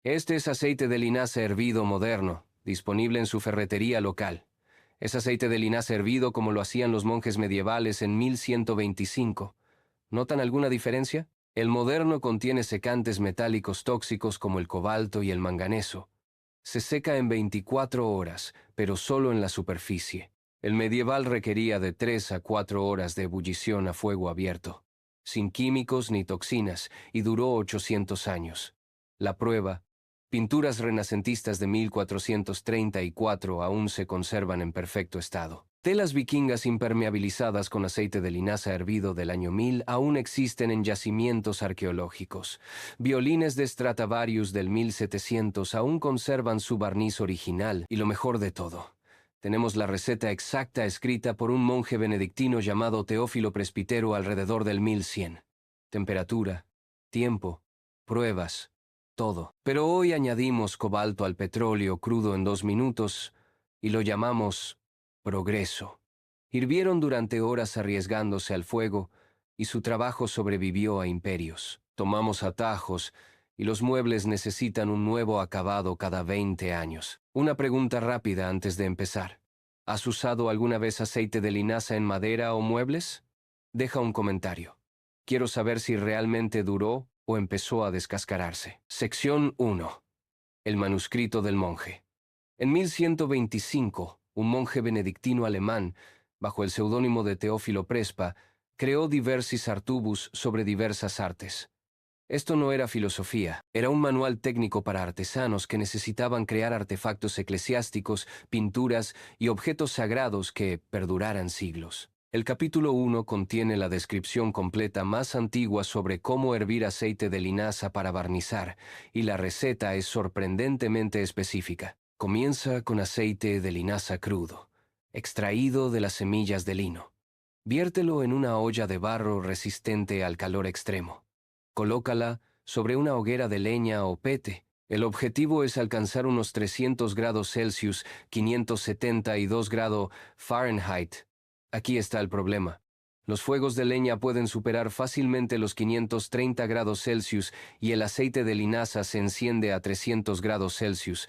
Este es aceite de linaza hervido moderno, disponible en su ferretería local. Es aceite de linaza hervido como lo hacían los monjes medievales en 1125. ¿Notan alguna diferencia? El moderno contiene secantes metálicos tóxicos como el cobalto y el manganeso. Se seca en 24 horas, pero solo en la superficie. El medieval requería de 3 a 4 horas de ebullición a fuego abierto, sin químicos ni toxinas, y duró 800 años. La prueba: pinturas renacentistas de 1434 aún se conservan en perfecto estado. Telas vikingas impermeabilizadas con aceite de linaza hervido del año 1000 aún existen en yacimientos arqueológicos. Violines de Stradivarius del 1700 aún conservan su barniz original, y lo mejor de todo: tenemos la receta exacta escrita por un monje benedictino llamado Teófilo Presbítero alrededor del 1100. Temperatura, tiempo, pruebas, todo. Pero hoy añadimos cobalto al petróleo crudo en 2 minutos y lo llamamos progreso. Hirvieron durante horas arriesgándose al fuego, y su trabajo sobrevivió a imperios. Tomamos atajos, y los muebles necesitan un nuevo acabado cada 20 años. Una pregunta rápida antes de empezar: ¿has usado alguna vez aceite de linaza en madera o muebles? Deja un comentario. Quiero saber si realmente duró o empezó a descascararse. Sección 1. El manuscrito del monje. En 1125, un monje benedictino alemán, bajo el seudónimo de Teófilo Prespa, creó Diversis Artubus sobre diversas artes. Esto no era filosofía, era un manual técnico para artesanos que necesitaban crear artefactos eclesiásticos, pinturas y objetos sagrados que perduraran siglos. El capítulo 1 contiene la descripción completa más antigua sobre cómo hervir aceite de linaza para barnizar, y la receta es sorprendentemente específica. Comienza con aceite de linaza crudo, extraído de las semillas de lino. Viértelo en una olla de barro resistente al calor extremo. Colócala sobre una hoguera de leña o pete. El objetivo es alcanzar unos 300 grados Celsius, 572 grados Fahrenheit. Aquí está el problema: los fuegos de leña pueden superar fácilmente los 530 grados Celsius, y el aceite de linaza se enciende a 300 grados Celsius.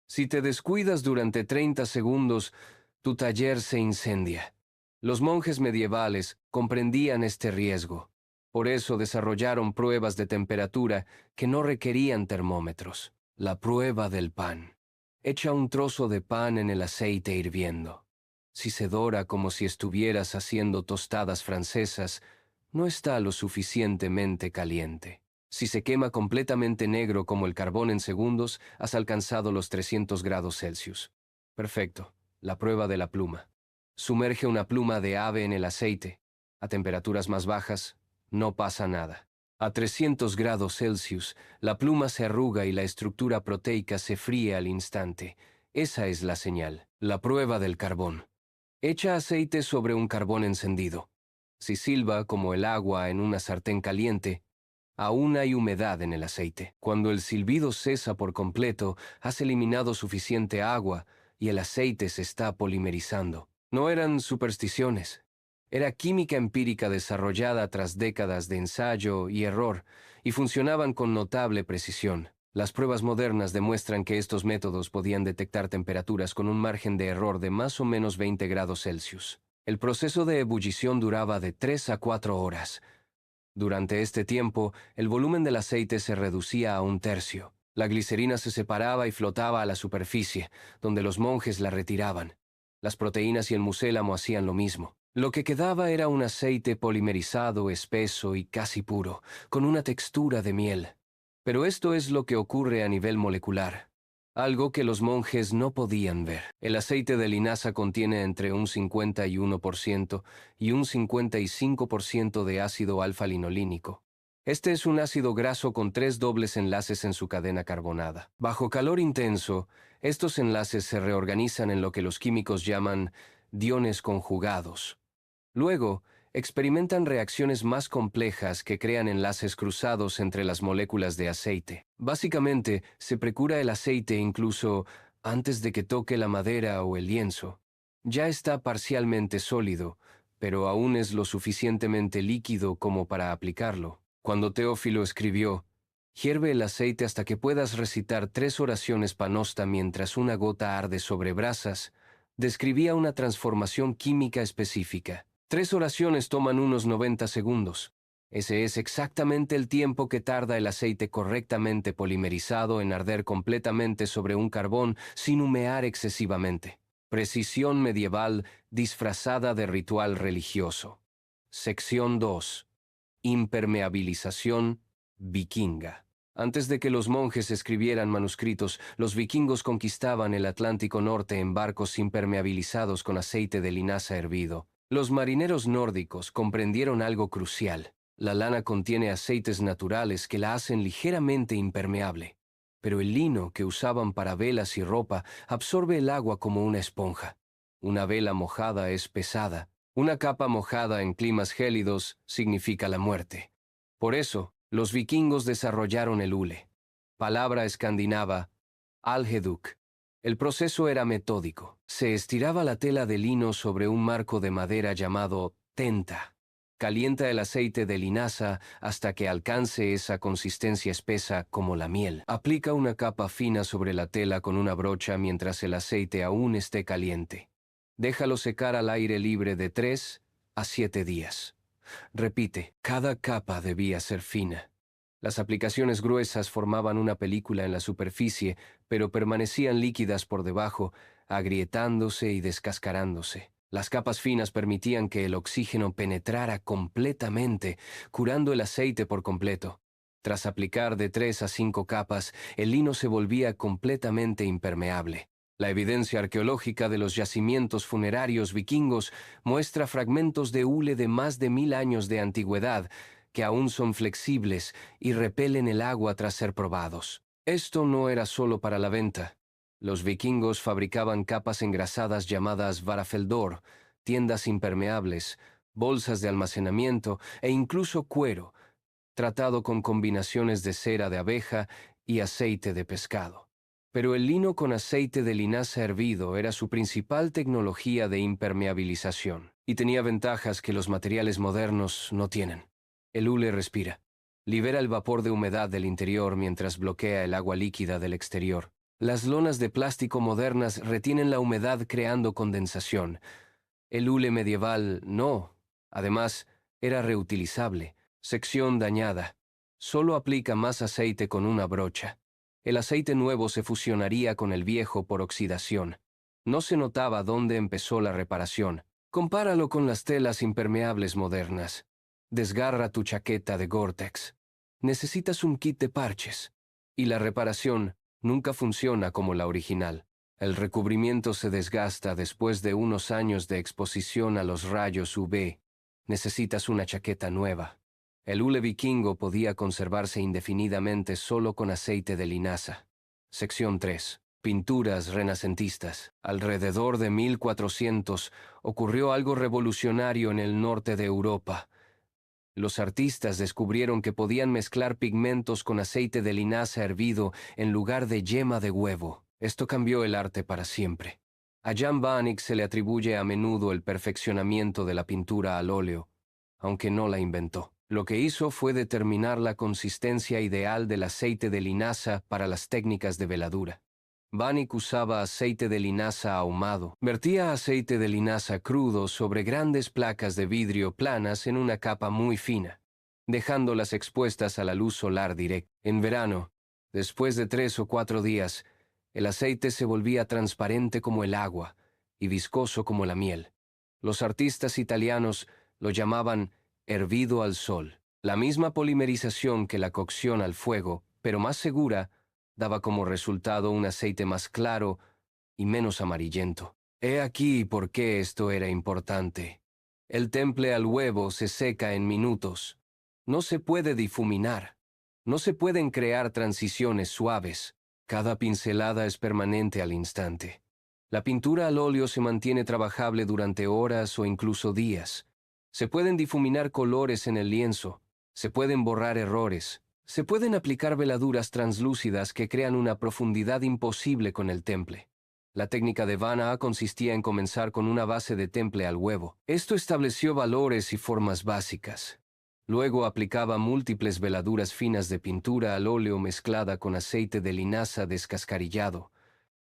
Si te descuidas durante 30 segundos, tu taller se incendia. Los monjes medievales comprendían este riesgo. Por eso desarrollaron pruebas de temperatura que no requerían termómetros. La prueba del pan. Echa un trozo de pan en el aceite hirviendo. Si se dora como si estuvieras haciendo tostadas francesas, no está lo suficientemente caliente. Si se quema completamente negro como el carbón en segundos, has alcanzado los 300 grados Celsius. Perfecto. La prueba de la pluma. Sumerge una pluma de ave en el aceite. A temperaturas más bajas, no pasa nada. A 300 grados Celsius, la pluma se arruga y la estructura proteica se fríe al instante. Esa es la señal. La prueba del carbón. Echa aceite sobre un carbón encendido. Si silba como el agua en una sartén caliente, aún hay humedad en el aceite. Cuando el silbido cesa por completo, has eliminado suficiente agua y el aceite se está polimerizando. No eran supersticiones. Era química empírica desarrollada tras décadas de ensayo y error, y funcionaban con notable precisión. Las pruebas modernas demuestran que estos métodos podían detectar temperaturas con un margen de error de más o menos 20 grados Celsius. El proceso de ebullición duraba de 3 a 4 horas. Durante este tiempo, el volumen del aceite se reducía a 1/3. La glicerina se separaba y flotaba a la superficie, donde los monjes la retiraban. Las proteínas y el mucélamo hacían lo mismo. Lo que quedaba era un aceite polimerizado, espeso y casi puro, con una textura de miel. Pero esto es lo que ocurre a nivel molecular, algo que los monjes no podían ver. El aceite de linaza contiene entre un 51% y un 55% de ácido alfa-linolínico. Este es un ácido graso con 3 dobles enlaces en su cadena carbonada. Bajo calor intenso, estos enlaces se reorganizan en lo que los químicos llaman diones conjugados. Luego, experimentan reacciones más complejas que crean enlaces cruzados entre las moléculas de aceite. Básicamente, se precura el aceite incluso antes de que toque la madera o el lienzo. Ya está parcialmente sólido, pero aún es lo suficientemente líquido como para aplicarlo. Cuando Teófilo escribió Hierve el aceite hasta que puedas recitar 3 oraciones panosta mientras una gota arde sobre brasas. Describía una transformación química específica. 3 oraciones toman unos 90 segundos. Ese es exactamente el tiempo que tarda el aceite correctamente polimerizado en arder completamente sobre un carbón sin humear excesivamente. Precisión medieval disfrazada de ritual religioso. Sección 2. Impermeabilización vikinga. Antes de que los monjes escribieran manuscritos, los vikingos conquistaban el Atlántico Norte en barcos impermeabilizados con aceite de linaza hervido. Los marineros nórdicos comprendieron algo crucial. La lana contiene aceites naturales que la hacen ligeramente impermeable, pero el lino que usaban para velas y ropa absorbe el agua como una esponja. Una vela mojada es pesada. Una capa mojada en climas gélidos significa la muerte. Por eso, los vikingos desarrollaron el hule, palabra escandinava, alheduk. El proceso era metódico. Se estiraba la tela de lino sobre un marco de madera llamado tenta. Calienta el aceite de linaza hasta que alcance esa consistencia espesa como la miel. Aplica una capa fina sobre la tela con una brocha mientras el aceite aún esté caliente. Déjalo secar al aire libre de 3 a 7 días. Repite, cada capa debía ser fina. Las aplicaciones gruesas formaban una película en la superficie, pero permanecían líquidas por debajo, agrietándose y descascarándose. Las capas finas permitían que el oxígeno penetrara completamente, curando el aceite por completo. Tras aplicar de 3 a 5 capas, el lino se volvía completamente impermeable. La evidencia arqueológica de los yacimientos funerarios vikingos muestra fragmentos de hule de más de 1000 años de antigüedad, que aún son flexibles y repelen el agua tras ser probados. Esto no era solo para la venta. Los vikingos fabricaban capas engrasadas llamadas varafeldor, tiendas impermeables, bolsas de almacenamiento e incluso cuero, tratado con combinaciones de cera de abeja y aceite de pescado. Pero el lino con aceite de linaza hervido era su principal tecnología de impermeabilización, y tenía ventajas que los materiales modernos no tienen. El hule respira. Libera el vapor de humedad del interior mientras bloquea el agua líquida del exterior. Las lonas de plástico modernas retienen la humedad creando condensación. El hule medieval no. Además, era reutilizable. Sección dañada. Solo aplica más aceite con una brocha. El aceite nuevo se fusionaría con el viejo por oxidación. No se notaba dónde empezó la reparación. Compáralo con las telas impermeables modernas. Desgarra tu chaqueta de Gore-Tex. Necesitas un kit de parches. Y la reparación nunca funciona como la original. El recubrimiento se desgasta después de unos años de exposición a los rayos UV. Necesitas una chaqueta nueva. El hule vikingo podía conservarse indefinidamente solo con aceite de linaza. Sección 3. Pinturas renacentistas. Alrededor de 1400 ocurrió algo revolucionario en el norte de Europa. Los artistas descubrieron que podían mezclar pigmentos con aceite de linaza hervido en lugar de yema de huevo. Esto cambió el arte para siempre. A Jan Vanik se le atribuye a menudo el perfeccionamiento de la pintura al óleo, aunque no la inventó. Lo que hizo fue determinar la consistencia ideal del aceite de linaza para las técnicas de veladura. Vanik usaba aceite de linaza ahumado. Vertía aceite de linaza crudo sobre grandes placas de vidrio planas en una capa muy fina, dejándolas expuestas a la luz solar directa. En verano, después de 3 o 4 días, el aceite se volvía transparente como el agua y viscoso como la miel. Los artistas italianos lo llamaban hervido al sol. La misma polimerización que la cocción al fuego, pero más segura, daba como resultado un aceite más claro y menos amarillento. He aquí por qué esto era importante. El temple al huevo se seca en minutos. No se puede difuminar. No se pueden crear transiciones suaves. Cada pincelada es permanente al instante. La pintura al óleo se mantiene trabajable durante horas o incluso días. Se pueden difuminar colores en el lienzo. Se pueden borrar errores. Se pueden aplicar veladuras translúcidas que crean una profundidad imposible con el temple. La técnica de Van A consistía en comenzar con una base de temple al huevo. Esto estableció valores y formas básicas. Luego aplicaba múltiples veladuras finas de pintura al óleo mezclada con aceite de linaza descascarillado.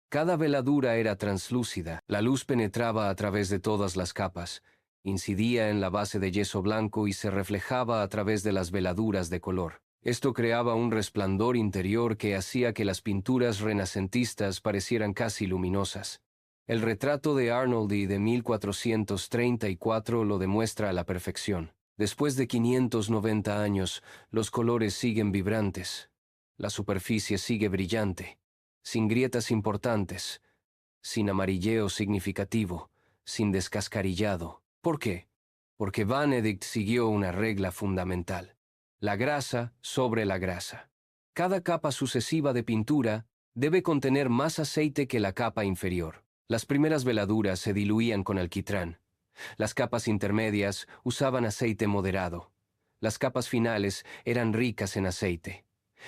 Cada veladura era translúcida, la luz penetraba a través de todas las capas, incidía en la base de yeso blanco y se reflejaba a través de las veladuras de color. Esto creaba un resplandor interior que hacía que las pinturas renacentistas parecieran casi luminosas. El retrato de Arnoldi de 1434 lo demuestra a la perfección. Después de 590 años, los colores siguen vibrantes. La superficie sigue brillante, sin grietas importantes, sin amarilleo significativo, sin descascarillado. ¿Por qué? Porque Benedict siguió una regla fundamental: la grasa sobre la grasa. Cada capa sucesiva de pintura debe contener más aceite que la capa inferior. Las primeras veladuras se diluían con alquitrán. Las capas intermedias usaban aceite moderado. Las capas finales eran ricas en aceite.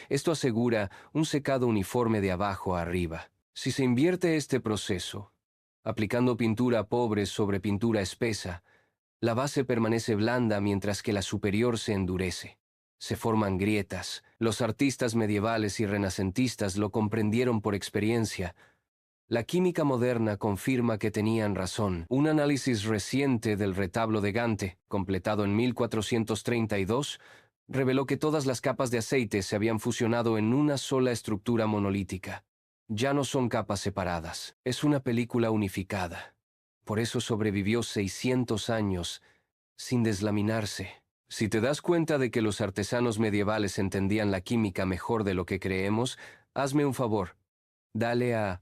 Esto asegura un secado uniforme de abajo a arriba. Si se invierte este proceso, aplicando pintura pobre sobre pintura espesa, la base permanece blanda mientras que la superior se endurece. Se forman grietas. Los artistas medievales y renacentistas lo comprendieron por experiencia. La química moderna confirma que tenían razón. Un análisis reciente del retablo de Gante, completado en 1432, reveló que todas las capas de aceite se habían fusionado en una sola estructura monolítica. Ya no son capas separadas, es una película unificada. Por eso sobrevivió 600 años sin deslaminarse. Si te das cuenta de que los artesanos medievales entendían la química mejor de lo que creemos, hazme un favor. Dale a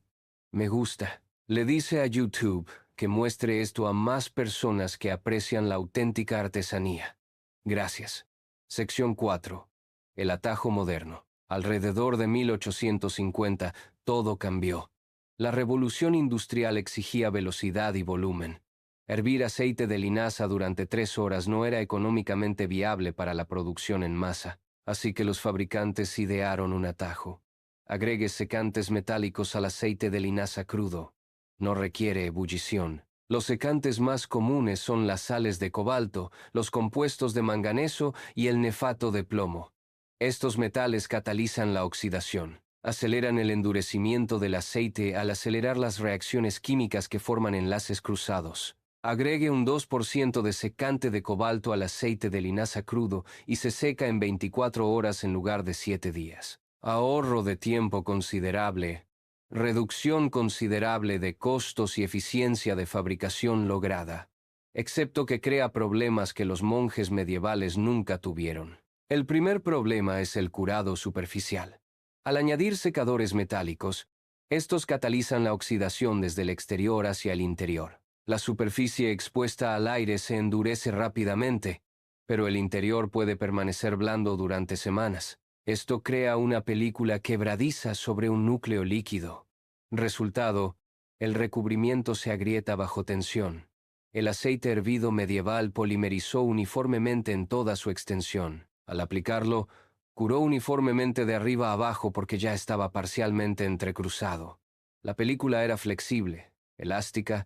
me gusta. Le dice a YouTube que muestre esto a más personas que aprecian la auténtica artesanía. Gracias. Sección 4. El atajo moderno. Alrededor de 1850, todo cambió. La revolución industrial exigía velocidad y volumen. Hervir aceite de linaza durante 3 horas no era económicamente viable para la producción en masa, así que los fabricantes idearon un atajo. Agregue secantes metálicos al aceite de linaza crudo. No requiere ebullición. Los secantes más comunes son las sales de cobalto, los compuestos de manganeso y el nefato de plomo. Estos metales catalizan la oxidación. Aceleran el endurecimiento del aceite al acelerar las reacciones químicas que forman enlaces cruzados. Agregue un 2% de secante de cobalto al aceite de linaza crudo y se seca en 24 horas en lugar de 7 días. Ahorro de tiempo considerable, reducción considerable de costos y eficiencia de fabricación lograda, excepto que crea problemas que los monjes medievales nunca tuvieron. El primer problema es el curado superficial. Al añadir secadores metálicos, estos catalizan la oxidación desde el exterior hacia el interior. La superficie expuesta al aire se endurece rápidamente, pero el interior puede permanecer blando durante semanas. Esto crea una película quebradiza sobre un núcleo líquido. Resultado, el recubrimiento se agrieta bajo tensión. El aceite hervido medieval polimerizó uniformemente en toda su extensión. Al aplicarlo, curó uniformemente de arriba a abajo porque ya estaba parcialmente entrecruzado. La película era flexible, elástica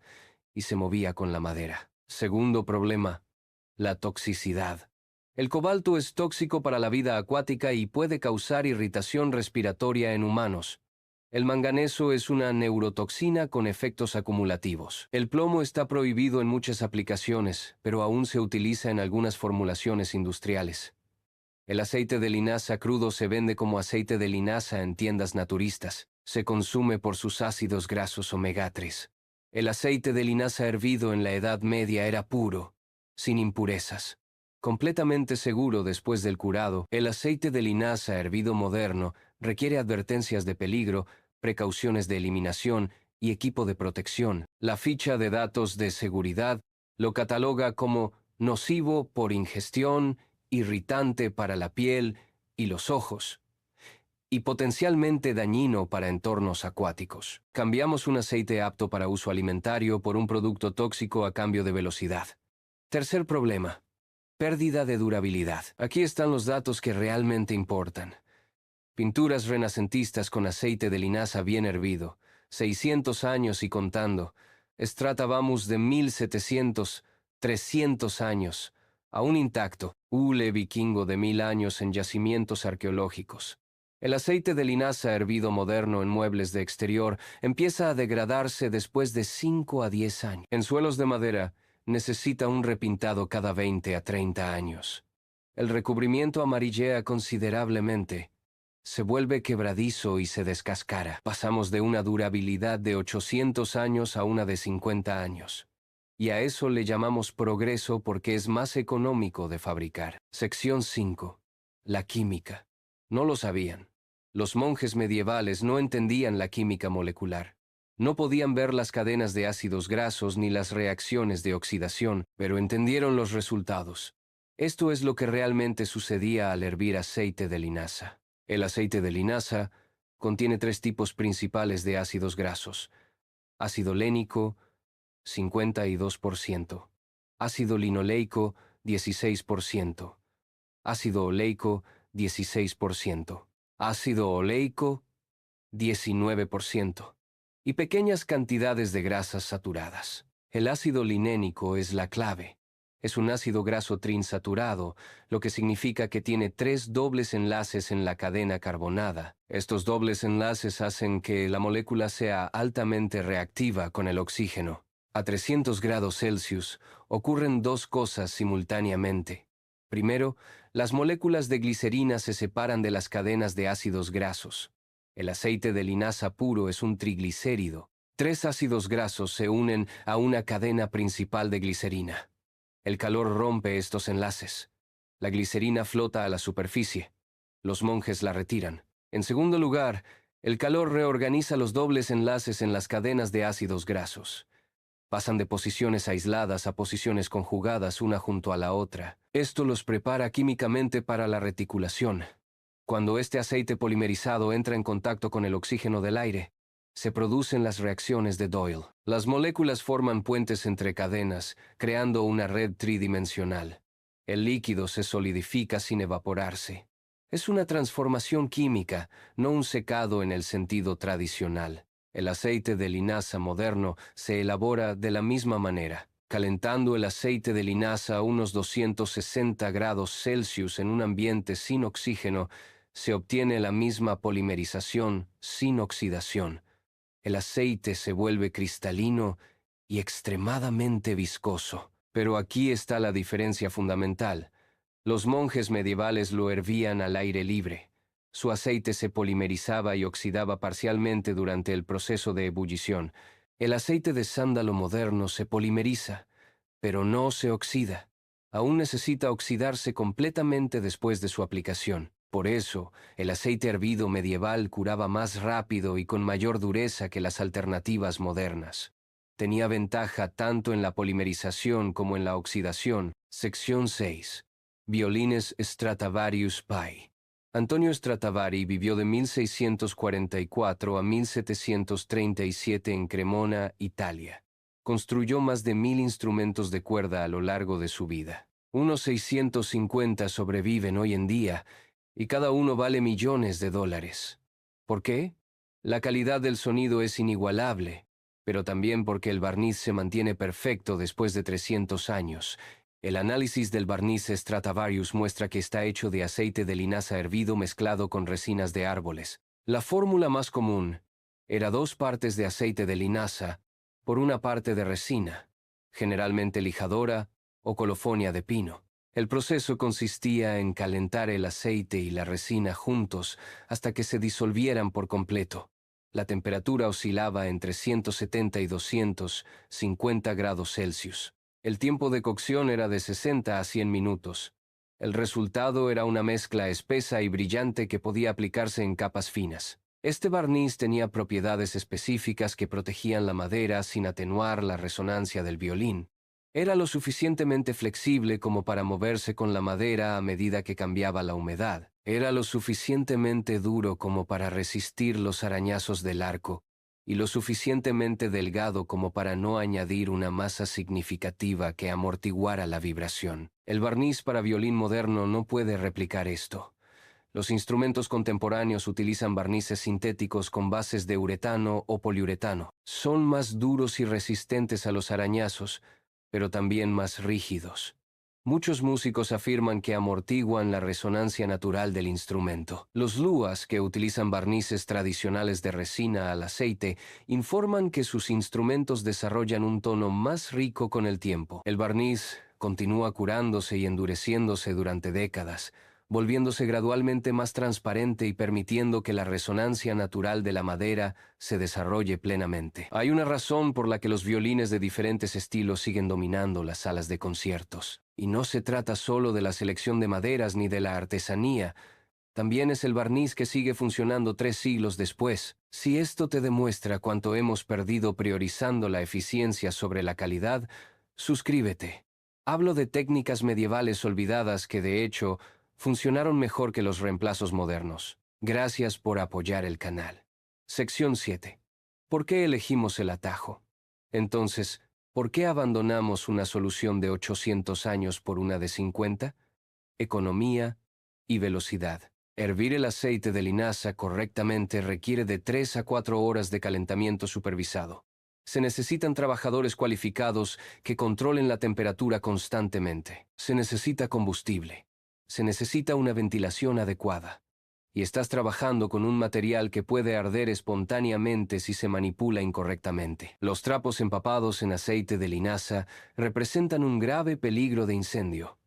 y se movía con la madera. Segundo problema, la toxicidad. El cobalto es tóxico para la vida acuática y puede causar irritación respiratoria en humanos. El manganeso es una neurotoxina con efectos acumulativos. El plomo está prohibido en muchas aplicaciones, pero aún se utiliza en algunas formulaciones industriales. El aceite de linaza crudo se vende como aceite de linaza en tiendas naturistas. Se consume por sus ácidos grasos omega 3. El aceite de linaza hervido en la Edad Media era puro, sin impurezas. Completamente seguro después del curado, el aceite de linaza hervido moderno requiere advertencias de peligro, precauciones de eliminación y equipo de protección. La ficha de datos de seguridad lo cataloga como nocivo por ingestión, irritante para la piel y los ojos, y potencialmente dañino para entornos acuáticos. Cambiamos un aceite apto para uso alimentario por un producto tóxico a cambio de velocidad. Tercer problema. Pérdida de durabilidad. Aquí están los datos que realmente importan. Pinturas renacentistas con aceite de linaza bien hervido, 600 años y contando. Stratabamus de 1700, 300 años. aún intacto, hule vikingo de 1000 años en yacimientos arqueológicos. El aceite de linaza hervido moderno en muebles de exterior empieza a degradarse después de 5 a 10 años. En suelos de madera, necesita un repintado cada 20 a 30 años. El recubrimiento amarillea considerablemente. Se vuelve quebradizo y se descascara. Pasamos de una durabilidad de 800 años a una de 50 años. Y a eso le llamamos progreso porque es más económico de fabricar. Sección 5. La química. No lo sabían. Los monjes medievales no entendían la química molecular. No podían ver las cadenas de ácidos grasos ni las reacciones de oxidación, pero entendieron los resultados. Esto es lo que realmente sucedía al hervir aceite de linaza. El aceite de linaza contiene 3 tipos principales de ácidos grasos: ácido lénico, 52%, ácido linoleico, 16%, ácido oleico, 16%, ácido oleico, 19%, y pequeñas cantidades de grasas saturadas. El ácido linénico es la clave. Es un ácido graso trinsaturado, lo que significa que tiene 3 dobles enlaces en la cadena carbonada. Estos dobles enlaces hacen que la molécula sea altamente reactiva con el oxígeno. A 300 grados Celsius ocurren 2 cosas simultáneamente. Primero, las moléculas de glicerina se separan de las cadenas de ácidos grasos. El aceite de linaza puro es un triglicérido. 3 ácidos grasos se unen a una cadena principal de glicerina. El calor rompe estos enlaces. La glicerina flota a la superficie. Los monjes la retiran. En segundo lugar, el calor reorganiza los dobles enlaces en las cadenas de ácidos grasos. Pasan de posiciones aisladas a posiciones conjugadas una junto a la otra. Esto los prepara químicamente para la reticulación. Cuando este aceite polimerizado entra en contacto con el oxígeno del aire, se producen las reacciones de Doyle. Las moléculas forman puentes entre cadenas, creando una red tridimensional. El líquido se solidifica sin evaporarse. Es una transformación química, no un secado en el sentido tradicional. El aceite de linaza moderno se elabora de la misma manera. Calentando el aceite de linaza a unos 260 grados Celsius en un ambiente sin oxígeno, se obtiene la misma polimerización sin oxidación. El aceite se vuelve cristalino y extremadamente viscoso. Pero aquí está la diferencia fundamental. Los monjes medievales lo hervían al aire libre. Su aceite se polimerizaba y oxidaba parcialmente durante el proceso de ebullición. El aceite de sándalo moderno se polimeriza, pero no se oxida. Aún necesita oxidarse completamente después de su aplicación. Por eso, el aceite hervido medieval curaba más rápido y con mayor dureza que las alternativas modernas. Tenía ventaja tanto en la polimerización como en la oxidación. Sección 6. Violines Stradivarius Pi. Antonio Stradivari vivió de 1644 a 1737 en Cremona, Italia. Construyó más de 1000 instrumentos de cuerda a lo largo de su vida. Unos 650 sobreviven hoy en día, y cada uno vale millones de dólares. ¿Por qué? La calidad del sonido es inigualable, pero también porque el barniz se mantiene perfecto después de 300 años. El análisis del barniz Stradivarius muestra que está hecho de aceite de linaza hervido mezclado con resinas de árboles. La fórmula más común era 2 partes de aceite de linaza por 1 parte de resina, generalmente lijadora o colofonia de pino. El proceso consistía en calentar el aceite y la resina juntos hasta que se disolvieran por completo. La temperatura oscilaba entre 170 y 250 grados Celsius. El tiempo de cocción era de 60 a 100 minutos. El resultado era una mezcla espesa y brillante que podía aplicarse en capas finas. Este barniz tenía propiedades específicas que protegían la madera sin atenuar la resonancia del violín. Era lo suficientemente flexible como para moverse con la madera a medida que cambiaba la humedad. Era lo suficientemente duro como para resistir los arañazos del arco, y lo suficientemente delgado como para no añadir una masa significativa que amortiguara la vibración. El barniz para violín moderno no puede replicar esto. Los instrumentos contemporáneos utilizan barnices sintéticos con bases de uretano o poliuretano. Son más duros y resistentes a los arañazos, pero también más rígidos. Muchos músicos afirman que amortiguan la resonancia natural del instrumento. Los luas, que utilizan barnices tradicionales de resina al aceite, informan que sus instrumentos desarrollan un tono más rico con el tiempo. El barniz continúa curándose y endureciéndose durante décadas, volviéndose gradualmente más transparente y permitiendo que la resonancia natural de la madera se desarrolle plenamente. Hay una razón por la que los violines de diferentes estilos siguen dominando las salas de conciertos. Y no se trata solo de la selección de maderas ni de la artesanía, también es el barniz que sigue funcionando 3 siglos después. Si esto te demuestra cuánto hemos perdido priorizando la eficiencia sobre la calidad, suscríbete. Hablo de técnicas medievales olvidadas que, de hecho, funcionaron mejor que los reemplazos modernos. Gracias por apoyar el canal. Sección 7. ¿Por qué elegimos el atajo? Entonces, ¿por qué abandonamos una solución de 800 años por una de 50? Economía y velocidad. Hervir el aceite de linaza correctamente requiere de 3 a 4 horas de calentamiento supervisado. Se necesitan trabajadores cualificados que controlen la temperatura constantemente. Se necesita combustible. Se necesita una ventilación adecuada. Y estás trabajando con un material que puede arder espontáneamente si se manipula incorrectamente. Los trapos empapados en aceite de linaza representan un grave peligro de incendio.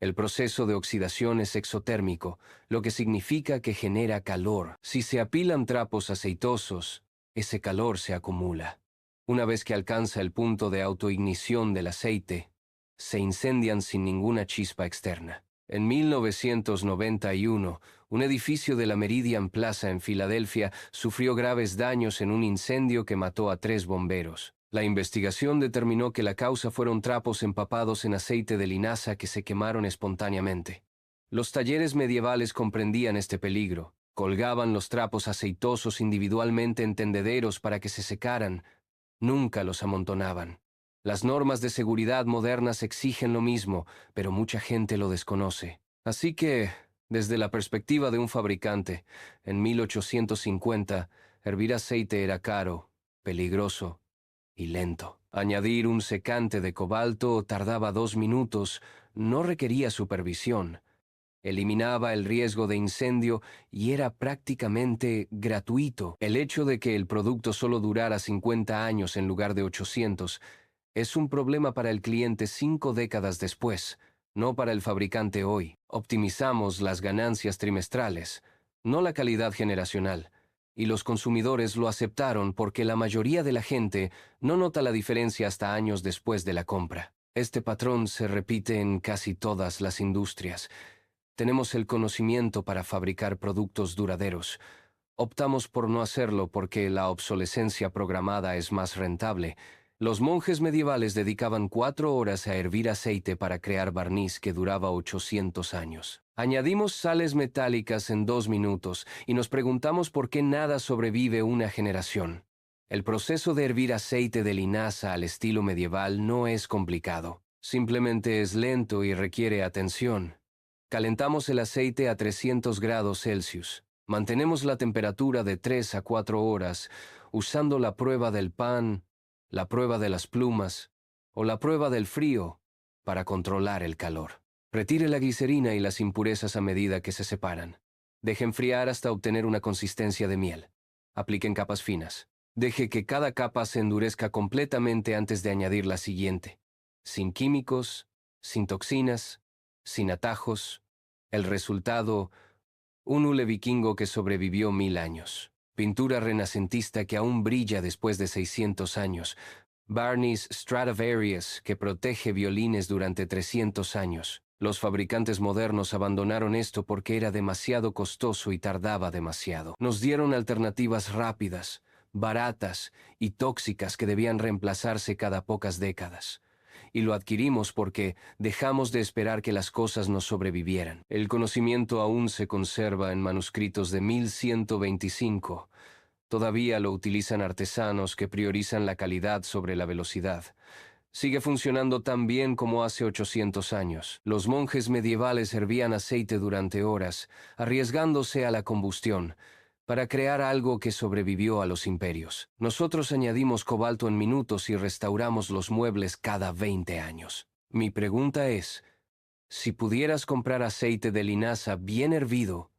El proceso de oxidación es exotérmico, lo que significa que genera calor. Si se apilan trapos aceitosos, ese calor se acumula. Una vez que alcanza el punto de autoignición del aceite, se incendian sin ninguna chispa externa. En 1991, un edificio de la Meridian Plaza en Filadelfia sufrió graves daños en un incendio que mató a 3 bomberos. La investigación determinó que la causa fueron trapos empapados en aceite de linaza que se quemaron espontáneamente. Los talleres medievales comprendían este peligro. Colgaban los trapos aceitosos individualmente en tendederos para que se secaran. Nunca los amontonaban. Las normas de seguridad modernas exigen lo mismo, pero mucha gente lo desconoce. Así que, desde la perspectiva de un fabricante, en 1850, hervir aceite era caro, peligroso y lento. Añadir un secante de cobalto tardaba 2 minutos, no requería supervisión. Eliminaba el riesgo de incendio y era prácticamente gratuito. El hecho de que el producto solo durara 50 años en lugar de 800 es un problema para el cliente 5 décadas después, no para el fabricante hoy. Optimizamos las ganancias trimestrales, no la calidad generacional. Y los consumidores lo aceptaron porque la mayoría de la gente no nota la diferencia hasta años después de la compra. Este patrón se repite en casi todas las industrias. Tenemos el conocimiento para fabricar productos duraderos. Optamos por no hacerlo porque la obsolescencia programada es más rentable. Los monjes medievales dedicaban 4 horas a hervir aceite para crear barniz que duraba 800 años. Añadimos sales metálicas en 2 minutos y nos preguntamos por qué nada sobrevive una generación. El proceso de hervir aceite de linaza al estilo medieval no es complicado. Simplemente es lento y requiere atención. Calentamos el aceite a 300 grados Celsius. Mantenemos la temperatura de 3 a 4 horas, usando la prueba del pan, la prueba de las plumas o la prueba del frío para controlar el calor. Retire la glicerina y las impurezas a medida que se separan. Deje enfriar hasta obtener una consistencia de miel. Apliquen capas finas. Deje que cada capa se endurezca completamente antes de añadir la siguiente. Sin químicos, sin toxinas, sin atajos. El resultado, un hule vikingo que sobrevivió 1000 años. Pintura renacentista que aún brilla después de 600 años. Barniz Stradivarius que protege violines durante 300 años. Los fabricantes modernos abandonaron esto porque era demasiado costoso y tardaba demasiado. Nos dieron alternativas rápidas, baratas y tóxicas que debían reemplazarse cada pocas décadas. Y lo adquirimos porque dejamos de esperar que las cosas nos sobrevivieran. El conocimiento aún se conserva en manuscritos de 1125. Todavía lo utilizan artesanos que priorizan la calidad sobre la velocidad. Sigue funcionando tan bien como hace 800 años. Los monjes medievales hervían aceite durante horas, arriesgándose a la combustión, para crear algo que sobrevivió a los imperios. Nosotros añadimos cobalto en minutos y restauramos los muebles cada 20 años. Mi pregunta es, Si pudieras comprar aceite de linaza bien hervido,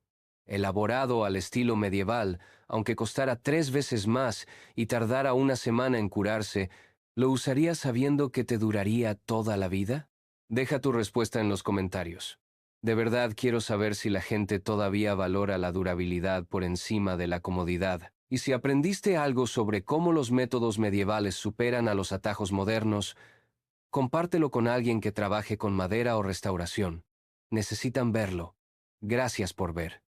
elaborado al estilo medieval, aunque costara 3 veces más y tardara una semana en curarse, ¿lo usarías sabiendo que te duraría toda la vida? Deja tu respuesta en los comentarios. De verdad quiero saber si la gente todavía valora la durabilidad por encima de la comodidad. Y si aprendiste algo sobre cómo los métodos medievales superan a los atajos modernos, compártelo con alguien que trabaje con madera o restauración. Necesitan verlo. Gracias por ver.